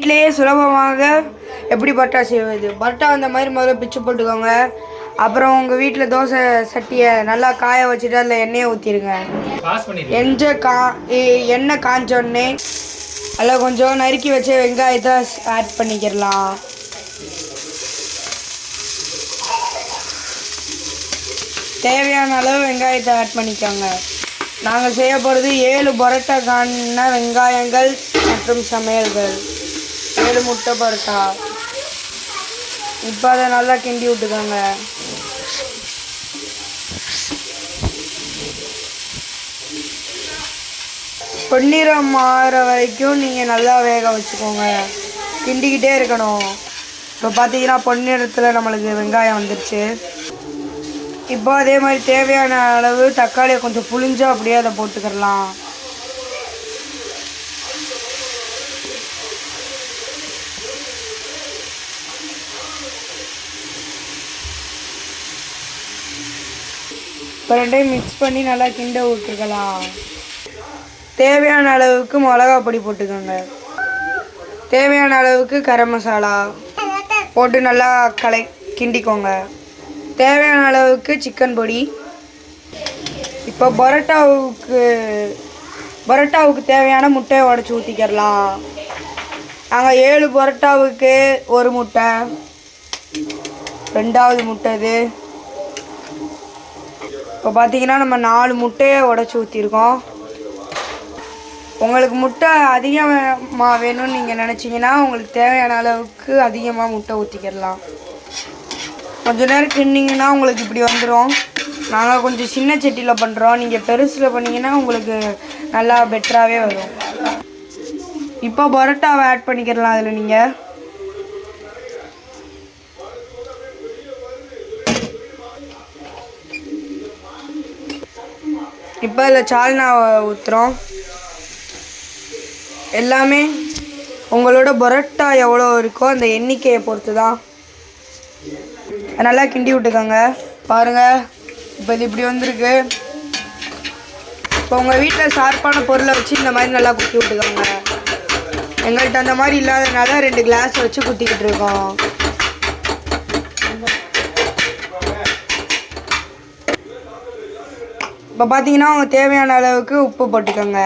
வீட்டிலேயே சுலபமாக எப்படி பரோட்டா செய்வது. பரோட்டா அந்த மாதிரி முதல்ல பிச்சு போட்டுக்கோங்க. அப்புறம் உங்கள் வீட்டில் தோசை சட்டியை நல்லா காய வச்சுட்டு அதில் எண்ணெயை ஊற்றிடுங்க. எண்ணெய் காஞ்சோடனே அதில் கொஞ்சம் நறுக்கி வச்ச வெங்காயத்தை ஆட் பண்ணிக்கிடலாம். தேவையான அளவு வெங்காயத்தை ஆட் பண்ணிக்கோங்க. நாங்கள் செய்ய போகிறது 7 பரோட்டாக்கான வெங்காயங்கள் மற்றும் சமையல்கள். 7 முட்டை பரோட்டா. இப்போ அதை நல்லா கிண்டி விட்டுக்கோங்க. பொன்னிறம் மாற வரைக்கும் நீங்கள் நல்லா வேக வச்சுக்கோங்க. கிண்டிக்கிட்டே இருக்கணும். இப்போ பார்த்தீங்கன்னா பொன்னிறத்தில் நம்மளுக்கு வெங்காயம் வந்துடுச்சு. இப்போ அதே மாதிரி தேவையான அளவு தக்காளியை கொஞ்சம் புளிஞ்சு அப்படியே அதை போட்டுக்கிடலாம். இப்போ ரெண்டையும் மிக்ஸ் பண்ணி நல்லா கிண்ட விட்டுருக்கலாம். தேவையான அளவுக்கு மிளகா பொடி போட்டுக்கோங்க. தேவையான அளவுக்கு கரம் மசாலா போட்டு நல்லா கிண்டிக்கோங்க. தேவையான அளவுக்கு சிக்கன் பொடி. இப்போ பரோட்டாவுக்கு தேவையான முட்டையை உடச்சி ஊற்றிக்கிடலாம். நாங்கள் 7 பரோட்டாவுக்கு 1 முட்டை, 2வது முட்டை இது. இப்போ பார்த்தீங்கன்னா நம்ம 4 முட்டையை உடச்சி ஊற்றிருக்கோம். உங்களுக்கு முட்டை அதிகமாக வேணும்னு நீங்கள் நினச்சிங்கன்னா உங்களுக்கு தேவையான அளவுக்கு அதிகமாக முட்டை ஊற்றிக்கிடலாம். கொஞ்ச நேரம் கிண்டிங்கன்னா உங்களுக்கு இப்படி வந்துடும். நாங்கள் கொஞ்சம் சின்ன சட்டியில் பண்ணுறோம். நீங்கள் பெருசில் பண்ணிங்கன்னா உங்களுக்கு நல்லா பெட்டராகவே வரும். இப்போ பரோட்டாவை ஆட் பண்ணிக்கிடலாம். அதில் நீங்கள் இப்போ இதில் சால்னாவை ஊற்றுறோம். எல்லாமே உங்களோட பரோட்டா எவ்வளோ இருக்கோ அந்த எண்ணிக்கையை பொறுத்து தான். நல்லா கிண்டி விட்டுக்கோங்க. பாருங்கள், இப்போ இது இப்படி வந்திருக்கு. இப்போ உங்கள் வீட்டில் ஷார்ப்பான பொருளை வச்சு இந்த மாதிரி நல்லா குத்தி விட்டுக்கோங்க. எங்கள்கிட்ட அந்த மாதிரி இல்லாதனால 2 கிளாஸ் வச்சு குத்திக்கிட்டு இருக்கோம். இப்போ பார்த்தீங்கன்னா உங்கள் தேவையான அளவுக்கு உப்பு போட்டுக்கோங்க.